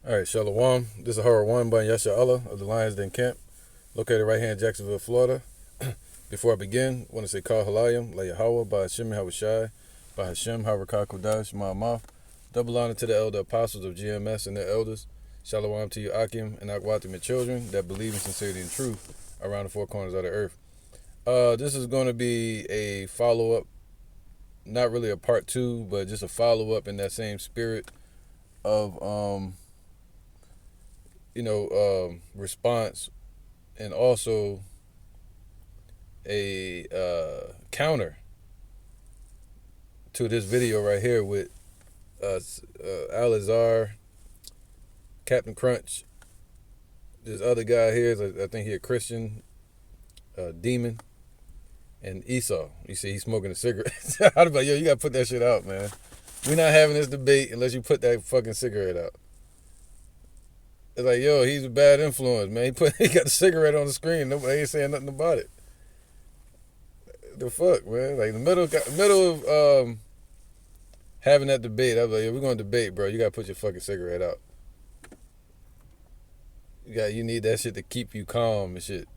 All right, Shalom. This is Yahawah by Yahawah of the Lions Den Camp, located right here in Jacksonville, Florida. Before I begin, I want to say Kal Halayim, La Yahawah, by Hashem Yahushai, by Hashem Harakah Kodash, Ma'amah. Double honor to the elder apostles of GMS and their elders. Shalom to you, Akim and Akwatim, and children that believe in sincerity and truth around the four corners of the earth. This is going to be a follow-up, not really a part two, but just a follow-up in that same spirit of response, and also a counter to this video right here with Alizar, Captain Crunch. This other guy here is, I think he a Christian, Demon, and Esau. You see, he's smoking a cigarette. I'd be like, yo, you gotta put that shit out, man. We're not having this debate unless you put that fucking cigarette out. It's like, yo, he's a bad influence, man. He got the cigarette on the screen. Nobody ain't saying nothing about it. The fuck, man? Like in the middle of having that debate, I was like, yo, we're gonna debate, bro. You gotta put your fucking cigarette out. You need that shit to keep you calm and shit.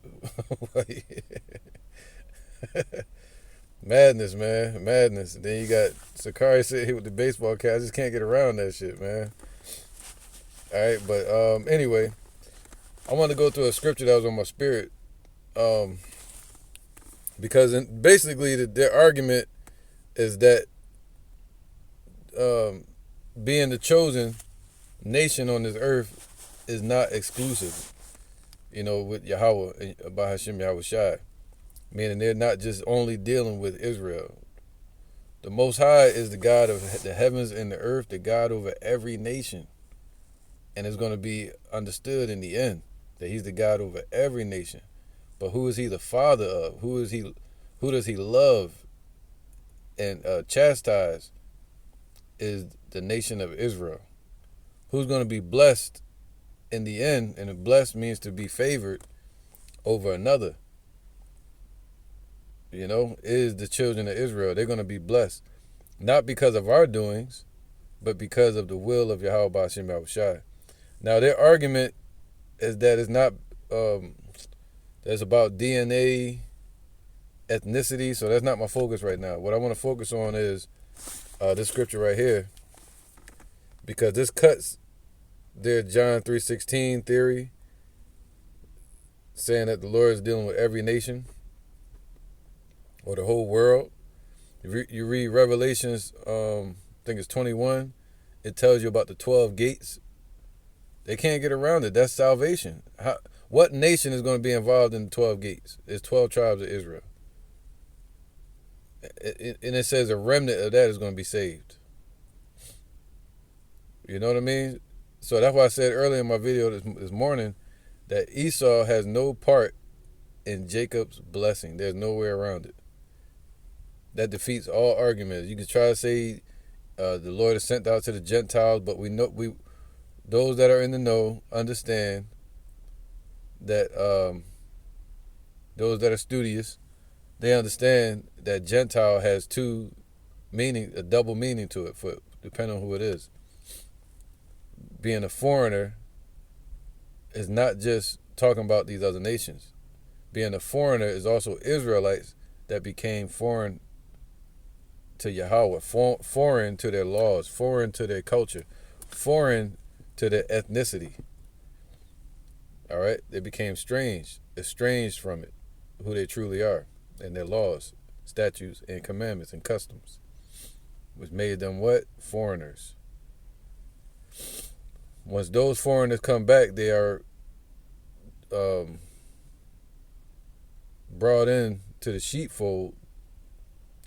Madness, man. Madness. And then you got Sakari sitting here with the baseball cap. I just can't get around that shit, man. Alright, but anyway, I want to go through a scripture that was on my spirit. Because basically their argument is that being the chosen nation on this earth is not exclusive, with Yahawah, by Hashem Yahushai. Meaning they're not just only dealing with Israel. The Most High is the God of the heavens and the earth, the God over every nation. And it's going to be understood in the end that he's the God over every nation. But who is he the father of? Who does he love and chastise is the nation of Israel. Who's going to be blessed in the end, and blessed means to be favored over another, is the children of Israel. They're going to be blessed, not because of our doings, but because of the will of Yahawah B'Hashem Yahushai. Now, their argument is that it's not, that's about DNA, ethnicity, so that's not my focus right now. What I want to focus on is this scripture right here, because this cuts their John 3:16 theory, saying that the Lord is dealing with every nation or the whole world. You read Revelations, I think it's 21, it tells you about the 12 gates. They can't get around it. That's salvation. What nation is going to be involved in the 12 gates? It's 12 tribes of Israel. And it says a remnant of that is going to be saved. You know what I mean? So that's why I said earlier in my video this morning that Esau has no part in Jacob's blessing. There's no way around it. That defeats all arguments. You can try to say the Lord is sent out to the Gentiles, but those that are in the know understand that those that are studious, they understand that Gentile has a double meaning to it, depending on who it is. Being a foreigner is not just talking about these other nations. Being a foreigner is also Israelites that became foreign to Yahawah, foreign to their laws, foreign to their culture, foreign to their ethnicity. All right? They became estranged from it, who they truly are, and their laws, statutes, and commandments and customs, which made them what? Foreigners. Once those foreigners come back, they are brought in to the sheepfold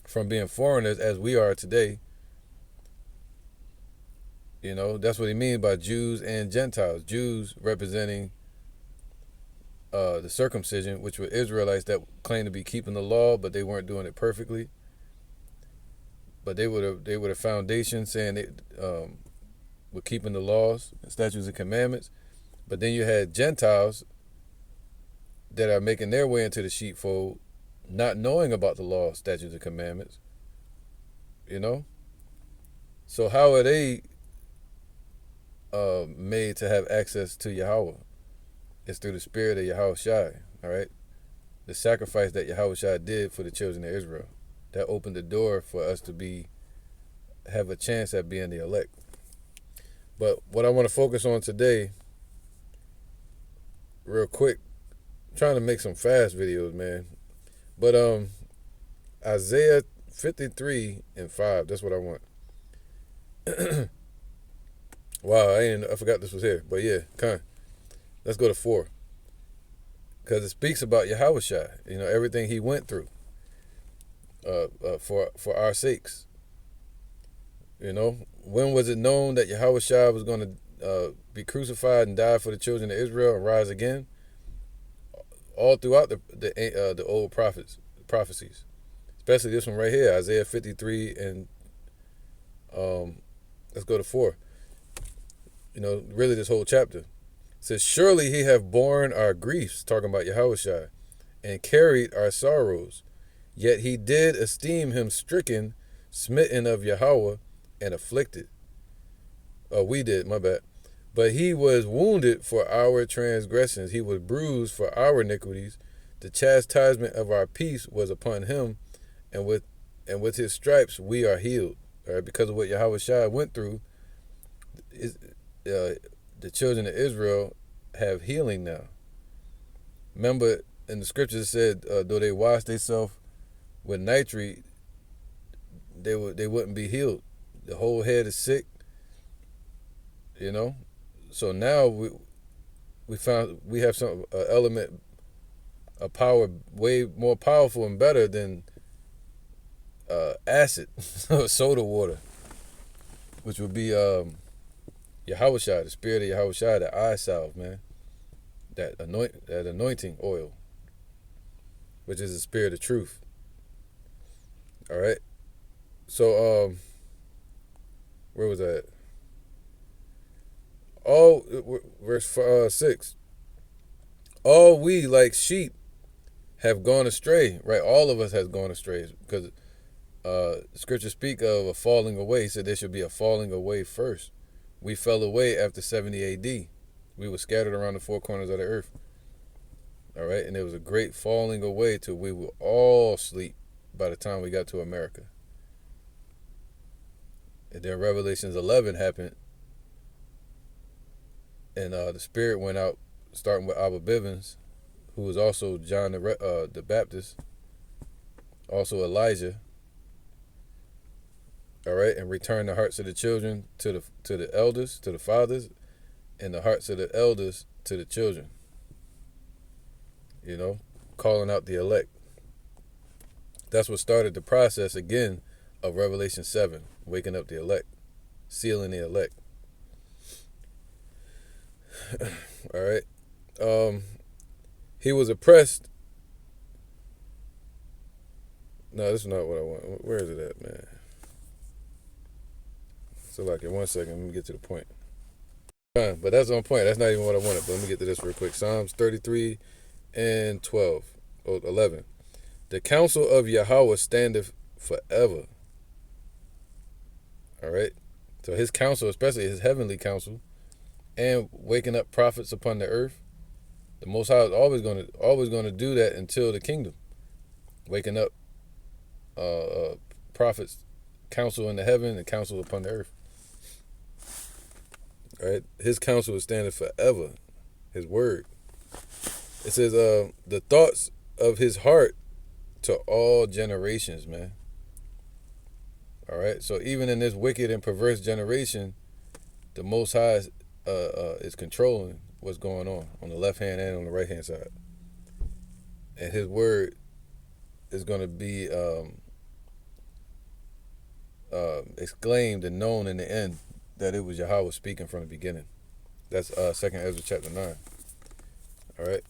from being foreigners as we are today. That's what he means by Jews and Gentiles. Jews representing the circumcision, which were Israelites that claimed to be keeping the law, but they weren't doing it perfectly. But they were the foundation, saying they were keeping the laws, statutes, and commandments. But then you had Gentiles that are making their way into the sheepfold, not knowing about the law, statutes, and commandments. So how are they made to have access to Yahawah. It's through the spirit of Yahawah. All right, the sacrifice that Yahawah did for the children of Israel, that opened the door for us to have a chance at being the elect. But what I want to focus on today, real quick, I'm trying to make some fast videos, man. But Isaiah 53:5. That's what I want. Wow, I forgot this was here. But yeah, let's go to 4. Because it speaks about Yahawah, everything he went through for our sakes. When was it known that Yahawah was going to be crucified and die for the children of Israel and rise again? All throughout the old prophecies, especially this one right here, Isaiah 53, and let's go to 4. Really this whole chapter. It says, surely he have borne our griefs, talking about Yahawah, and carried our sorrows. Yet he did esteem him stricken, smitten of Yahawah, and afflicted. Oh, we did, my bad. But he was wounded for our transgressions. He was bruised for our iniquities. The chastisement of our peace was upon him, and with his stripes we are healed. All right, because of what Yahawah went through, the children of Israel have healing now. Remember, in the scriptures it said, though they wash themselves with nitrate, they wouldn't be healed. The whole head is sick. So now we have some element, a power way more powerful and better than acid, soda water, which would be Yahawah, the spirit of Yahawah, the eye salve, man, that anointing oil, which is the spirit of truth. All right. So where was that? Verse 6. All we like sheep have gone astray, right? All of us has gone astray, because scripture speak of a falling away. He said there should be a falling away first. We fell away after 70 AD. We were scattered around the four corners of the earth. All right, and there was a great falling away till we were all asleep by the time we got to America. And then Revelations 11 happened, and the spirit went out, starting with Abba Bivens, who was also John the Baptist, also Elijah. All right, and returned the hearts of the children to the elders, to the fathers, and the hearts of the elders to the children. Calling out the elect. That's what started the process again of Revelation 7, waking up the elect, sealing the elect. All right. He was oppressed. No, this is not what I want. Where is it at, man? So in 1 second, let me get to the point. But that's on point. That's not even what I wanted. But let me get to this real quick. Psalms 33 and 11. The counsel of Yahawah standeth forever. All right. So his counsel, especially his heavenly counsel, and waking up prophets upon the earth, the Most High is always going to do that until the kingdom. Waking up prophets, counsel in the heaven and counsel upon the earth. All right, his counsel is standing forever. His word. It says, the thoughts of his heart to all generations, man. All right, so even in this wicked and perverse generation, the Most High is controlling what's going on the left hand and on the right hand side, and his word is going to be exclaimed and known in the end that it was Yahawah speaking from the beginning. That's 2nd Ezra chapter 9. All right,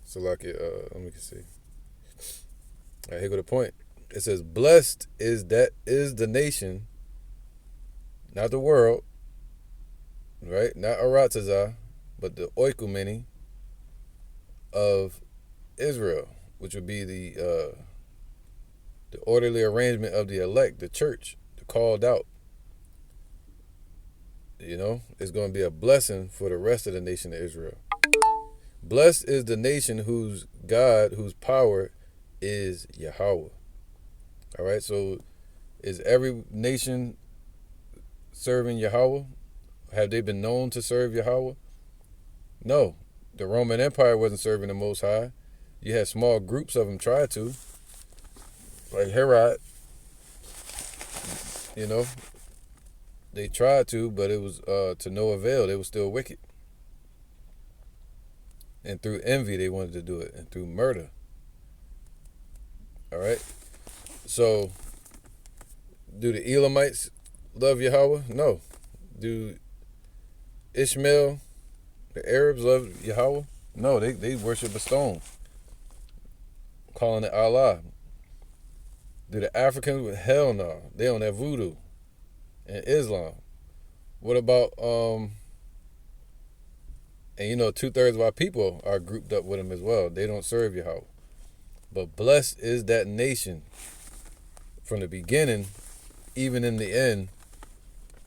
so let me see. All right, here go the point. It says, blessed is the nation, not the world, right? Not Aratazah, but the oikumeni of Israel, which would be the orderly arrangement of the elect, the church, the called out. it's going to be a blessing for the rest of the nation of Israel. Blessed is the nation whose God, whose power is Yahawah. All right, so is every nation serving Yahawah? Have they been known to serve Yahawah? No. The Roman Empire wasn't serving the Most High. You had small groups of them try to, like Herod. They tried to, but it was to no avail. They were still wicked. And through envy, they wanted to do it, and through murder. All right? So, do the Elamites love Yahawah? No. Do Ishmael, the Arabs, love Yahawah? No, they worship a stone, calling it Allah. Do the Africans? Hell no. They on that voodoo and Islam. What about, and 2/3 of our people are grouped up with them as well. They don't serve Yahawah. But blessed is that nation from the beginning, even in the end,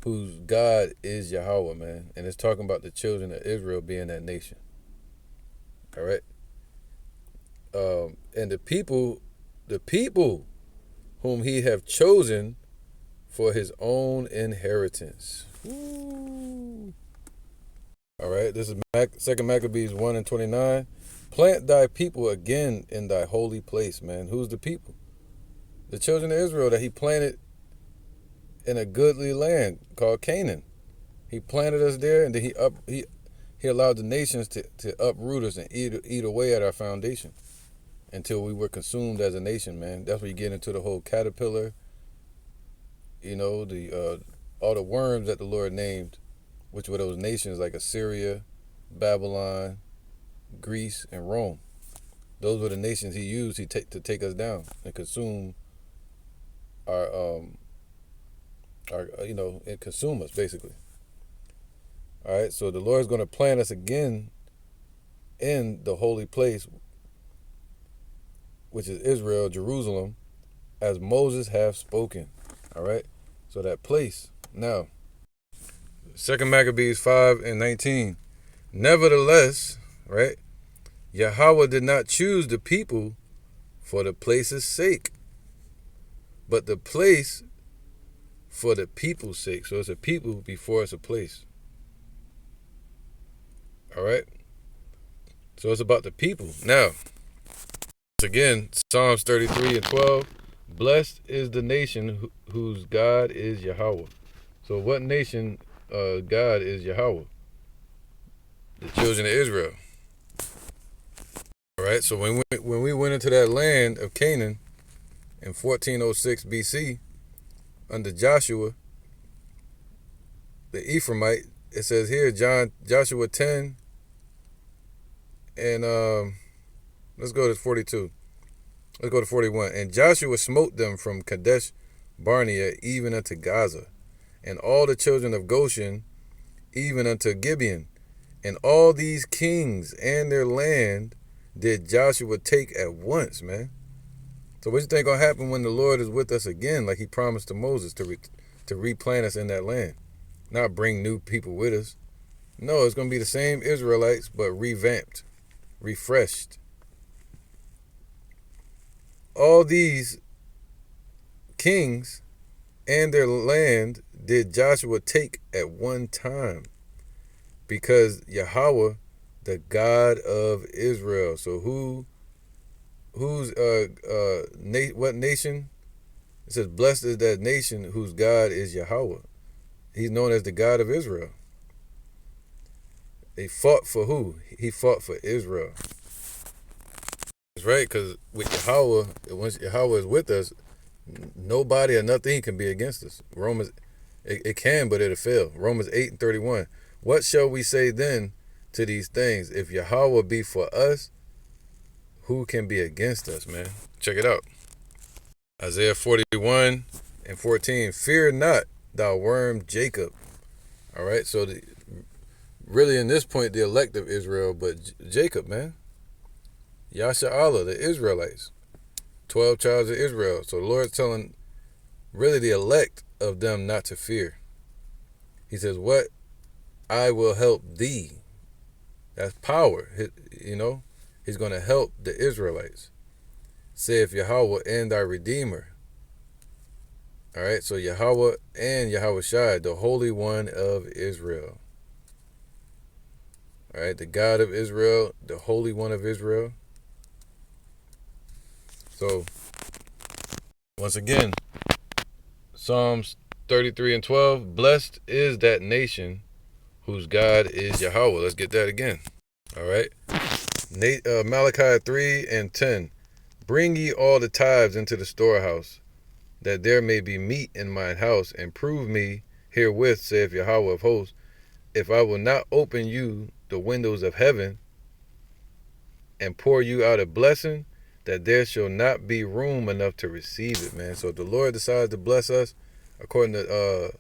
whose God is Yahawah, man. And it's talking about the children of Israel being that nation. All right? And the people whom he have chosen for his own inheritance. Ooh. All right, this is 2 Maccabees 1:29. Plant thy people again in thy holy place, man. Who's the people? The children of Israel that he planted in a goodly land called Canaan. He planted us there, and then he allowed the nations to uproot us and eat away at our foundation until we were consumed as a nation, man. That's where you get into the whole caterpillar, all the worms that the Lord named, which were those nations like Assyria, Babylon, Greece, and Rome. Those were the nations he used to take us down and consume and consume us, basically. All right, so the Lord's going to plant us again in the holy place, which is Israel, Jerusalem, as Moses have spoken. All right, so that place. Now, 2 Maccabees 5:19. Nevertheless, right, Yahawah did not choose the people for the place's sake, but the place for the people's sake. So it's a people before it's a place. All right? So it's about the people. Now, again, Psalms 33:12. Blessed is the nation whose God is Yahawah. So what nation God is Yahawah? The children of Israel. All right, so when we went into that land of Canaan in 1406 BC under Joshua, the Ephraimite, it says here, Joshua 10, and let's go to 42. Let's go to 41. And Joshua smote them from Kadesh Barnea even unto Gaza, and all the children of Goshen even unto Gibeon. And all these kings and their land did Joshua take at once, man. So what you think gonna happen when the Lord is with us again, like he promised to Moses to replant us in that land? Not bring new people with us. No, it's gonna be the same Israelites, but revamped, refreshed. All these kings and their land did Joshua take at one time, because Yahawah, the God of Israel. So what nation? It says, blessed is that nation whose God is Yahawah. He's known as the God of Israel. They fought for who? He fought for Israel. That's right, because with Yahawah, once Yahawah is with us, nobody or nothing can be against us. It can, but it'll fail. Romans 8:31. What shall we say then to these things? If Yahawah be for us, who can be against us, man? Check it out. Isaiah 41:14. Fear not, thou worm Jacob. All right, so really in this point, the elect of Israel, but Jacob, man. Yasha'Allah, the Israelites. 12 tribes of Israel. So the Lord's telling really the elect of them not to fear. He says, what I will help thee. That's power. He's going to help the Israelites, saith Yahawah and thy Redeemer. All right, so Yahawah and Yahawashi, the Holy One of Israel. All right, the God of Israel, the Holy One of Israel. So, once again, Psalms 33 and 12, blessed is that nation whose God is Yahawah. Let's get that again. All right. Malachi 3 and 10, bring ye all the tithes into the storehouse, that there may be meat in mine house, and prove me herewith, saith Yahawah of hosts, if I will not open you the windows of heaven, and pour you out a blessing, that there shall not be room enough to receive it, man. So if the Lord decides to bless us, according to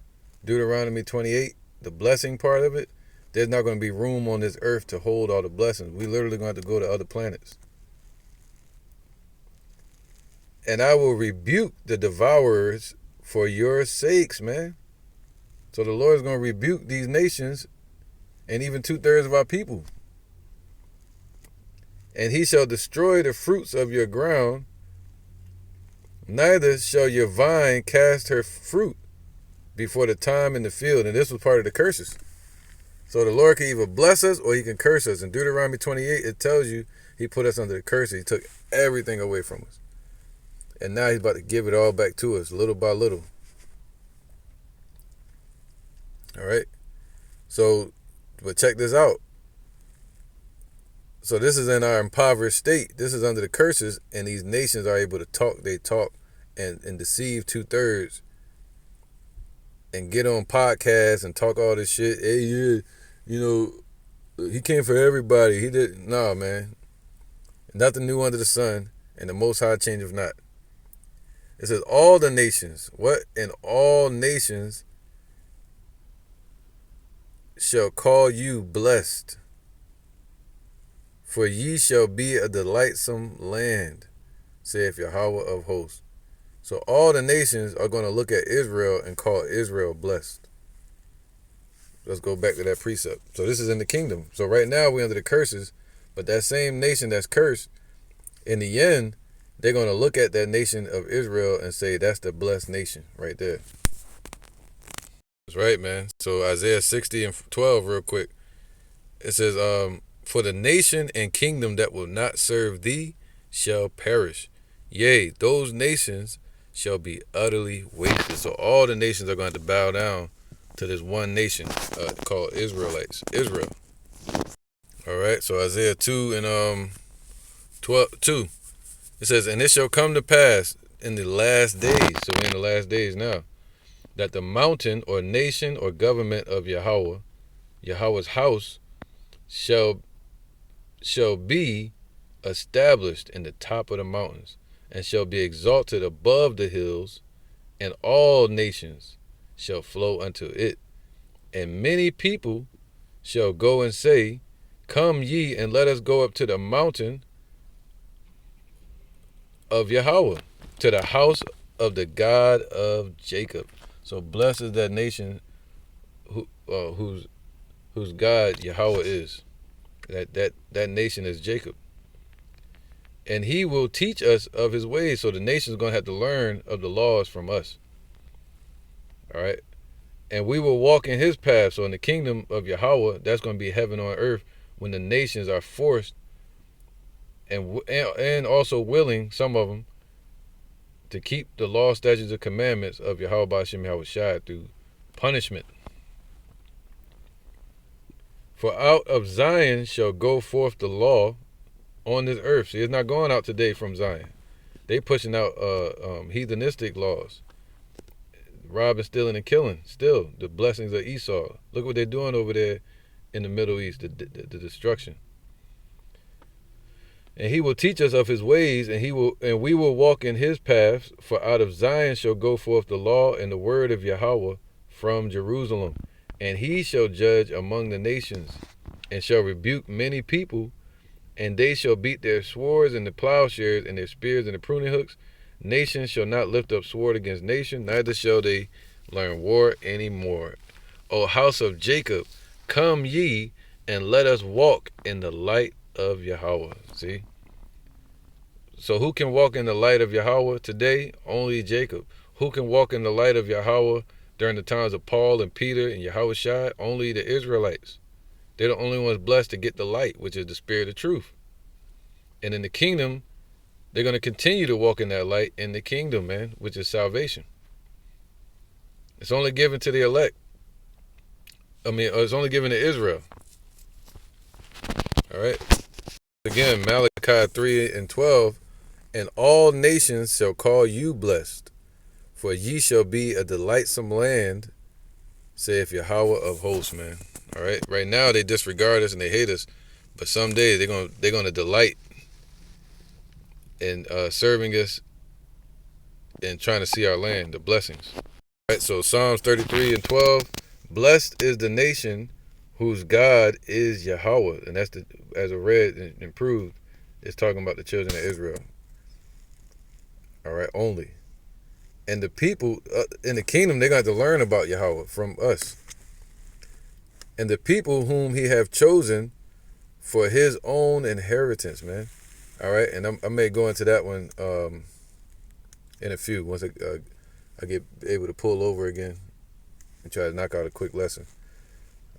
Deuteronomy 28, the blessing part of it, there's not going to be room on this earth to hold all the blessings. We literally going to have to go to other planets. And I will rebuke the devourers for your sakes, man. So the Lord is going to rebuke these nations and even 2/3 of our people. And he shall destroy the fruits of your ground, neither shall your vine cast her fruit before the time in the field. And this was part of the curses. So the Lord can either bless us or he can curse us. In Deuteronomy 28, it tells you he put us under the curse. He took everything away from us. And now he's about to give it all back to us, little by little. All right? So, but check this out. So this is in our impoverished state. This is under the curses, and these nations are able to talk. They talk and deceive 2/3 and get on podcasts and talk all this shit. Hey, yeah, he came for everybody. He did. Nah, man. Nothing new under the sun, and the Most High changeth not. It says all the nations. What? And all nations shall call you blessed. For ye shall be a delightsome land, saith Yahawah of hosts. So all the nations are going to look at Israel and call Israel blessed. Let's go back to that precept. So this is in the kingdom. So right now we're under the curses, but that same nation that's cursed, in the end, they're going to look at that nation of Israel and say, that's the blessed nation right there. That's right, man. So Isaiah 60 and 12 real quick. It says, for the nation and kingdom that will not serve thee shall perish. Yea, those nations shall be utterly wasted. So all the nations are going to bow down to this one nation called Israelites. Israel. All right. So Isaiah 2 and 2. It says, and it shall come to pass in the last days. So we're in the last days now. That the mountain or nation or government of Yahawah, Yahawah's house, shall be established in the top of the mountains, and shall be exalted above the hills, and all nations shall flow unto it. And many people shall go and say, come ye, and let us go up to the mountain of Yahawah, to the house of the God of Jacob. So blessed is that nation whose God Yahawah is. That nation is Jacob. And he will teach us of his ways. So the nation is going to have to learn of the laws from us. All right. And we will walk in his path. So in the kingdom of Yahawah, that's going to be heaven on earth, when the nations are forced and also willing, some of them, to keep the law, statutes, and commandments of Yahawah Ba'ashem Yahawashi through punishment. For out of Zion shall go forth the law on this earth. See, it's not going out today from Zion. They pushing out heathenistic laws. Robbing, stealing, and killing. Still, the blessings of Esau. Look what they're doing over there in the Middle East, the destruction. And he will teach us of his ways, and we will walk in his paths. For out of Zion shall go forth the law and the word of Yahawah from Jerusalem. And he shall judge among the nations, and shall rebuke many people, and they shall beat their swords and the plowshares and their spears and the pruning hooks. Nation shall not lift up sword against nation, neither shall they learn war any more. O house of Jacob, Come ye, and let us walk in the light of Yahawah. See? So who can walk in the light of Yahawah today? Only Jacob. Who can walk in the light of Yahawah during the times of Paul and Peter and Yahushua? Only the Israelites. They're the only ones blessed to get the light, which is the spirit of truth. And in the kingdom, they're going to continue to walk in that light in the kingdom, man, which is salvation. It's only given to the elect. It's only given to Israel. All right. Again, Malachi 3:12, and all nations shall call you blessed, for ye shall be a delightsome land, saith Yahawah of hosts, man. All right. Right now they disregard us and they hate us, but someday they're gonna delight in serving us and trying to see our land, the blessings. All right. So Psalms 33:12, blessed is the nation whose God is Yahawah, and that's as I read and improved, it's talking about the children of Israel. All right, only. And the people in the kingdom, they're going to have to learn about Yahawah from us. And the people whom he have chosen for his own inheritance, man. All right, and I may go into that one in a few, once I get able to pull over again and try to knock out a quick lesson.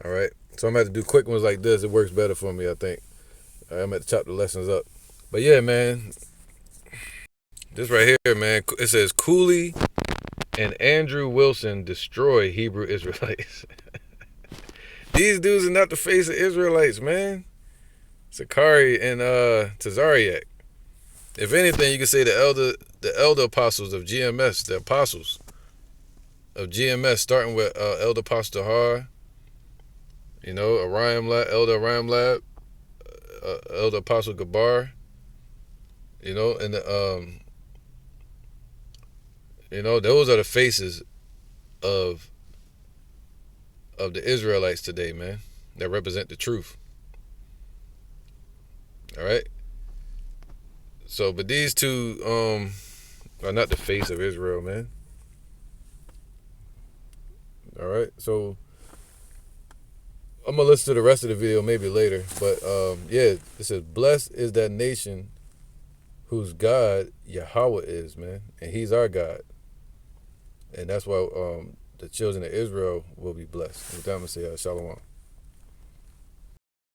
All right, so I'm going to have to do quick ones like this. It works better for me, I think. I'm going to have to chop the lessons up. But yeah, man, this right here, man, it says Cooley and Andrew Wilson destroy Hebrew Israelites. These dudes are not the face of Israelites, man. Sakari and Tazariak. If anything, you can say the elder apostles of GMS, the apostles of GMS, starting with Elder Apostle Har, Elder Ariam Lab, Elder Apostle Gabar, and those are the faces of the Israelites today, man, that represent the truth. All right. So, but these two are not the face of Israel, man. All right. So I'm gonna listen to the rest of the video maybe later, but yeah, it says, blessed is that nation whose God Yahawah is, man, and he's our God. And that's why the children of Israel will be blessed. With that, I'm going to say shalom.